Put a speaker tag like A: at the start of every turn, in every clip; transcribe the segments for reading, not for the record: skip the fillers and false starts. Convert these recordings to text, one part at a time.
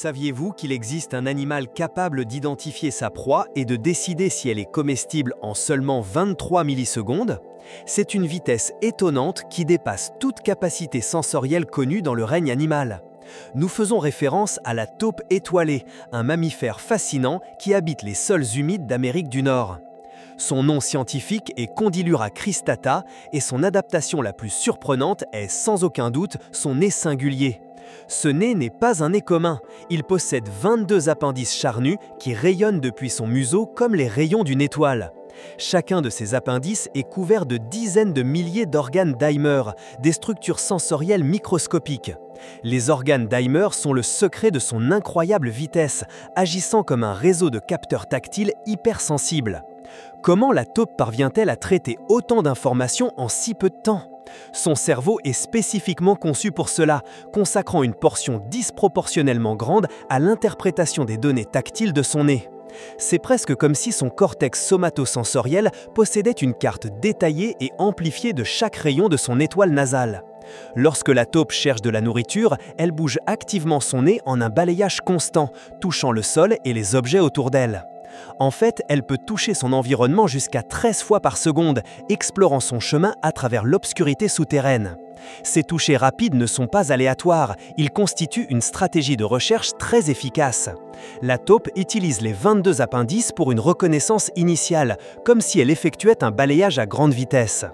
A: Saviez-vous qu'il existe un animal capable d'identifier sa proie et de décider si elle est comestible en seulement 23 millisecondes? C'est une vitesse étonnante qui dépasse toute capacité sensorielle connue dans le règne animal. Nous faisons référence à la taupe étoilée, un mammifère fascinant qui habite les sols humides d'Amérique du Nord. Son nom scientifique est Condylura cristata et son adaptation la plus surprenante est sans aucun doute son nez singulier. Ce nez n'est pas un nez commun, il possède 22 appendices charnus qui rayonnent depuis son museau comme les rayons d'une étoile. Chacun de ces appendices est couvert de dizaines de milliers d'organes Daimer, des structures sensorielles microscopiques. Les organes Daimer sont le secret de son incroyable vitesse, agissant comme un réseau de capteurs tactiles hypersensibles. Comment la taupe parvient-elle à traiter autant d'informations en si peu de temps? Son cerveau est spécifiquement conçu pour cela, consacrant une portion disproportionnellement grande à l'interprétation des données tactiles de son nez. C'est presque comme si son cortex somatosensoriel possédait une carte détaillée et amplifiée de chaque rayon de son étoile nasale. Lorsque la taupe cherche de la nourriture, elle bouge activement son nez en un balayage constant, touchant le sol et les objets autour d'elle. En fait, elle peut toucher son environnement jusqu'à 13 fois par seconde, explorant son chemin à travers l'obscurité souterraine. Ces touchés rapides ne sont pas aléatoires, ils constituent une stratégie de recherche très efficace. La taupe utilise les 22 appendices pour une reconnaissance initiale, comme si elle effectuait un balayage à grande vitesse.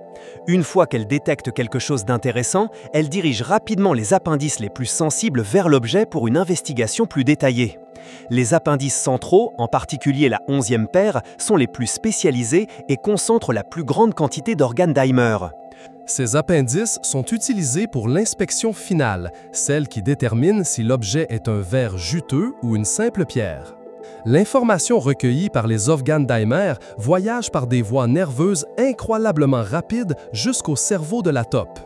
A: Une fois qu'elle détecte quelque chose d'intéressant, elle dirige rapidement les appendices les plus sensibles vers l'objet pour une investigation plus détaillée. Les appendices centraux, en particulier la 11e paire, sont les plus spécialisés et concentrent la plus grande quantité d'organes Daimer.
B: Ces appendices sont utilisés pour l'inspection finale, celle qui détermine si l'objet est un verre juteux ou une simple pierre. L'information recueillie par les organes Daimer voyage par des voies nerveuses incroyablement rapides jusqu'au cerveau de la taupe.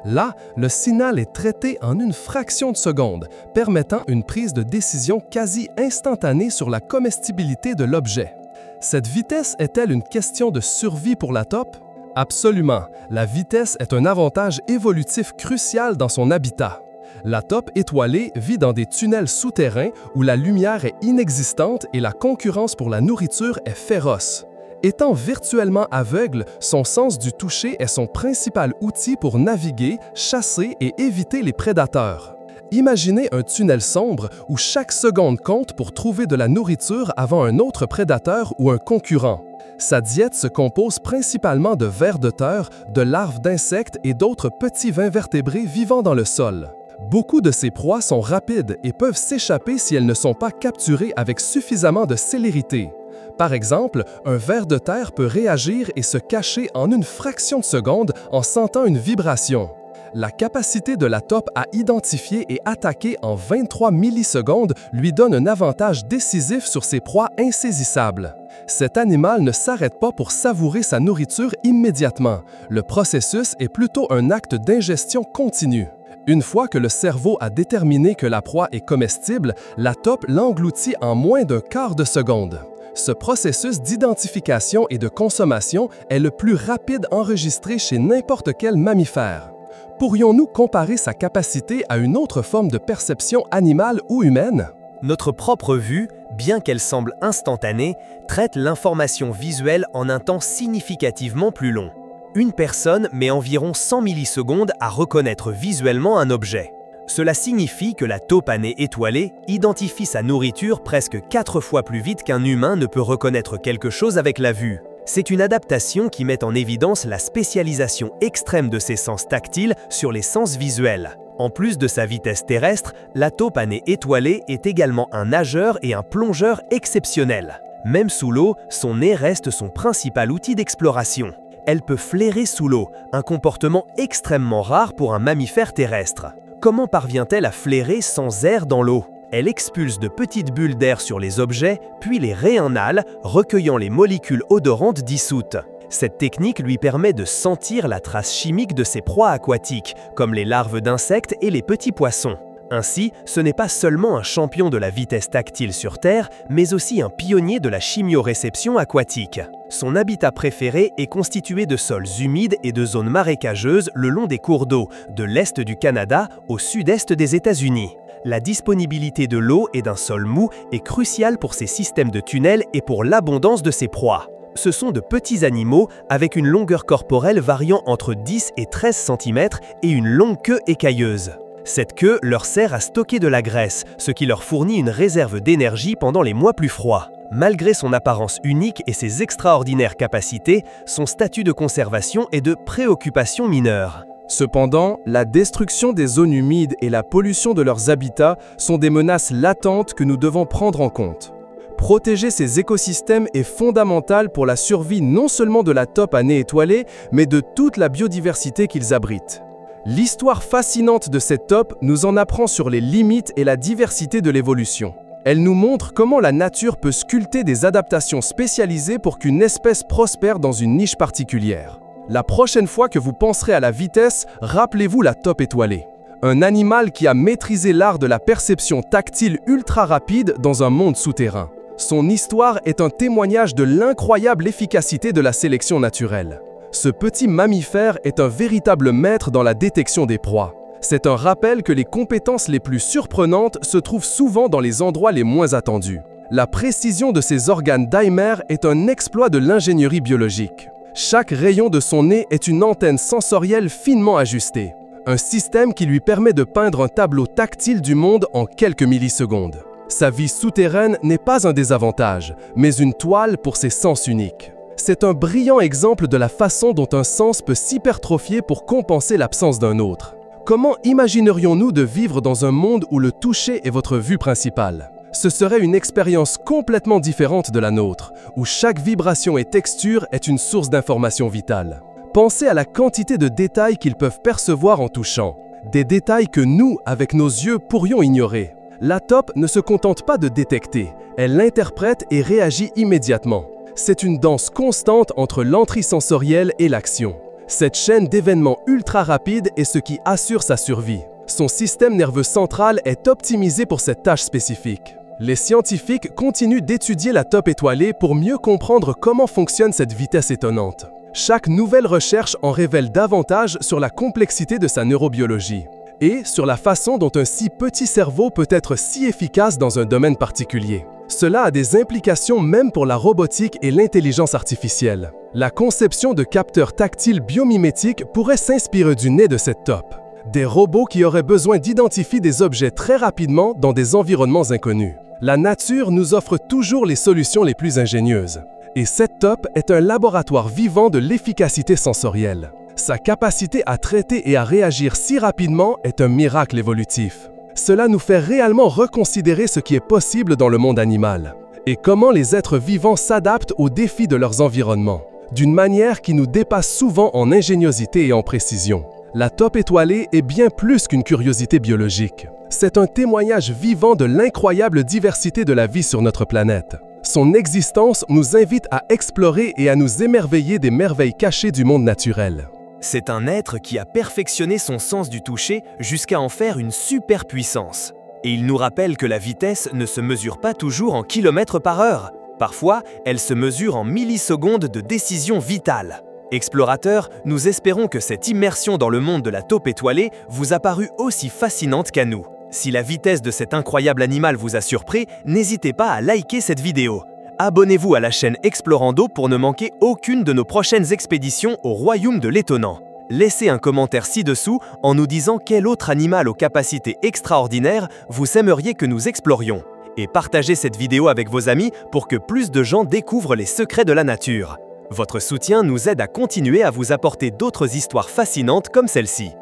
B: Là, le signal est traité en une fraction de seconde, permettant une prise de décision quasi instantanée sur la comestibilité de l'objet. Cette vitesse est-elle une question de survie pour la taupe? Absolument, la vitesse est un avantage évolutif crucial dans son habitat. La taupe étoilée vit dans des tunnels souterrains où la lumière est inexistante et la concurrence pour la nourriture est féroce. Étant virtuellement aveugle, son sens du toucher est son principal outil pour naviguer, chasser et éviter les prédateurs. Imaginez un tunnel sombre où chaque seconde compte pour trouver de la nourriture avant un autre prédateur ou un concurrent. Sa diète se compose principalement de vers de terre, de larves d'insectes et d'autres petits invertébrés vivant dans le sol. Beaucoup de ces proies sont rapides et peuvent s'échapper si elles ne sont pas capturées avec suffisamment de célérité. Par exemple, un ver de terre peut réagir et se cacher en une fraction de seconde en sentant une vibration. La capacité de la taupe à identifier et attaquer en 23 millisecondes lui donne un avantage décisif sur ses proies insaisissables. Cet animal ne s'arrête pas pour savourer sa nourriture immédiatement. Le processus est plutôt un acte d'ingestion continue. Une fois que le cerveau a déterminé que la proie est comestible, la taupe l'engloutit en moins d'un quart de seconde. Ce processus d'identification et de consommation est le plus rapide enregistré chez n'importe quel mammifère. Pourrions-nous comparer sa capacité à une autre forme de perception animale ou humaine?
A: Notre propre vue, bien qu'elle semble instantanée, traite l'information visuelle en un temps significativement plus long. Une personne met environ 100 millisecondes à reconnaître visuellement un objet. Cela signifie que la taupe à nez étoilé identifie sa nourriture presque 4 fois plus vite qu'un humain ne peut reconnaître quelque chose avec la vue. C'est une adaptation qui met en évidence la spécialisation extrême de ses sens tactiles sur les sens visuels. En plus de sa vitesse terrestre, la taupe à nez étoilé est également un nageur et un plongeur exceptionnels. Même sous l'eau, son nez reste son principal outil d'exploration. Elle peut flairer sous l'eau, un comportement extrêmement rare pour un mammifère terrestre. Comment parvient-elle à flairer sans air dans l'eau? Elle expulse de petites bulles d'air sur les objets, puis les réinhale, recueillant les molécules odorantes dissoutes. Cette technique lui permet de sentir la trace chimique de ses proies aquatiques, comme les larves d'insectes et les petits poissons. Ainsi, ce n'est pas seulement un champion de la vitesse tactile sur Terre, mais aussi un pionnier de la chimioréception aquatique. Son habitat préféré est constitué de sols humides et de zones marécageuses le long des cours d'eau, de l'est du Canada au sud-est des États-Unis. La disponibilité de l'eau et d'un sol mou est cruciale pour ces systèmes de tunnels et pour l'abondance de ces proies. Ce sont de petits animaux avec une longueur corporelle variant entre 10 et 13 cm et une longue queue écailleuse. Cette queue leur sert à stocker de la graisse, ce qui leur fournit une réserve d'énergie pendant les mois plus froids. Malgré son apparence unique et ses extraordinaires capacités, son statut de conservation est de préoccupation mineure.
B: Cependant, la destruction des zones humides et la pollution de leurs habitats sont des menaces latentes que nous devons prendre en compte. Protéger ces écosystèmes est fondamental pour la survie non seulement de la taupe à nez étoilé, mais de toute la biodiversité qu'ils abritent. L'histoire fascinante de cette taupe nous en apprend sur les limites et la diversité de l'évolution. Elle nous montre comment la nature peut sculpter des adaptations spécialisées pour qu'une espèce prospère dans une niche particulière. La prochaine fois que vous penserez à la vitesse, rappelez-vous la taupe étoilée. Un animal qui a maîtrisé l'art de la perception tactile ultra rapide dans un monde souterrain. Son histoire est un témoignage de l'incroyable efficacité de la sélection naturelle. Ce petit mammifère est un véritable maître dans la détection des proies. C'est un rappel que les compétences les plus surprenantes se trouvent souvent dans les endroits les moins attendus. La précision de ses organes Daimer est un exploit de l'ingénierie biologique. Chaque rayon de son nez est une antenne sensorielle finement ajustée. Un système qui lui permet de peindre un tableau tactile du monde en quelques millisecondes. Sa vie souterraine n'est pas un désavantage, mais une toile pour ses sens uniques. C'est un brillant exemple de la façon dont un sens peut s'hypertrophier pour compenser l'absence d'un autre. Comment imaginerions-nous de vivre dans un monde où le toucher est votre vue principale? Ce serait une expérience complètement différente de la nôtre, où chaque vibration et texture est une source d'information vitale. Pensez à la quantité de détails qu'ils peuvent percevoir en touchant. Des détails que nous, avec nos yeux, pourrions ignorer. La taupe ne se contente pas de détecter, elle l'interprète et réagit immédiatement. C'est une danse constante entre l'entrée sensorielle et l'action. Cette chaîne d'événements ultra rapides est ce qui assure sa survie. Son système nerveux central est optimisé pour cette tâche spécifique. Les scientifiques continuent d'étudier la taupe étoilée pour mieux comprendre comment fonctionne cette vitesse étonnante. Chaque nouvelle recherche en révèle davantage sur la complexité de sa neurobiologie et sur la façon dont un si petit cerveau peut être si efficace dans un domaine particulier. Cela a des implications même pour la robotique et l'intelligence artificielle. La conception de capteurs tactiles biomimétiques pourrait s'inspirer du nez de cette taupe. Des robots qui auraient besoin d'identifier des objets très rapidement dans des environnements inconnus. La nature nous offre toujours les solutions les plus ingénieuses. Et cette taupe est un laboratoire vivant de l'efficacité sensorielle. Sa capacité à traiter et à réagir si rapidement est un miracle évolutif. Cela nous fait réellement reconsidérer ce qui est possible dans le monde animal et comment les êtres vivants s'adaptent aux défis de leurs environnements, d'une manière qui nous dépasse souvent en ingéniosité et en précision. La taupe étoilée est bien plus qu'une curiosité biologique. C'est un témoignage vivant de l'incroyable diversité de la vie sur notre planète. Son existence nous invite à explorer et à nous émerveiller des merveilles cachées du monde naturel.
A: C'est un être qui a perfectionné son sens du toucher jusqu'à en faire une superpuissance. Et il nous rappelle que la vitesse ne se mesure pas toujours en kilomètres par heure. Parfois, elle se mesure en millisecondes de décision vitale. Explorateurs, nous espérons que cette immersion dans le monde de la taupe étoilée vous a paru aussi fascinante qu'à nous. Si la vitesse de cet incroyable animal vous a surpris, n'hésitez pas à liker cette vidéo. Abonnez-vous à la chaîne Explorando pour ne manquer aucune de nos prochaines expéditions au royaume de l'étonnant. Laissez un commentaire ci-dessous en nous disant quel autre animal aux capacités extraordinaires vous aimeriez que nous explorions. Et partagez cette vidéo avec vos amis pour que plus de gens découvrent les secrets de la nature. Votre soutien nous aide à continuer à vous apporter d'autres histoires fascinantes comme celle-ci.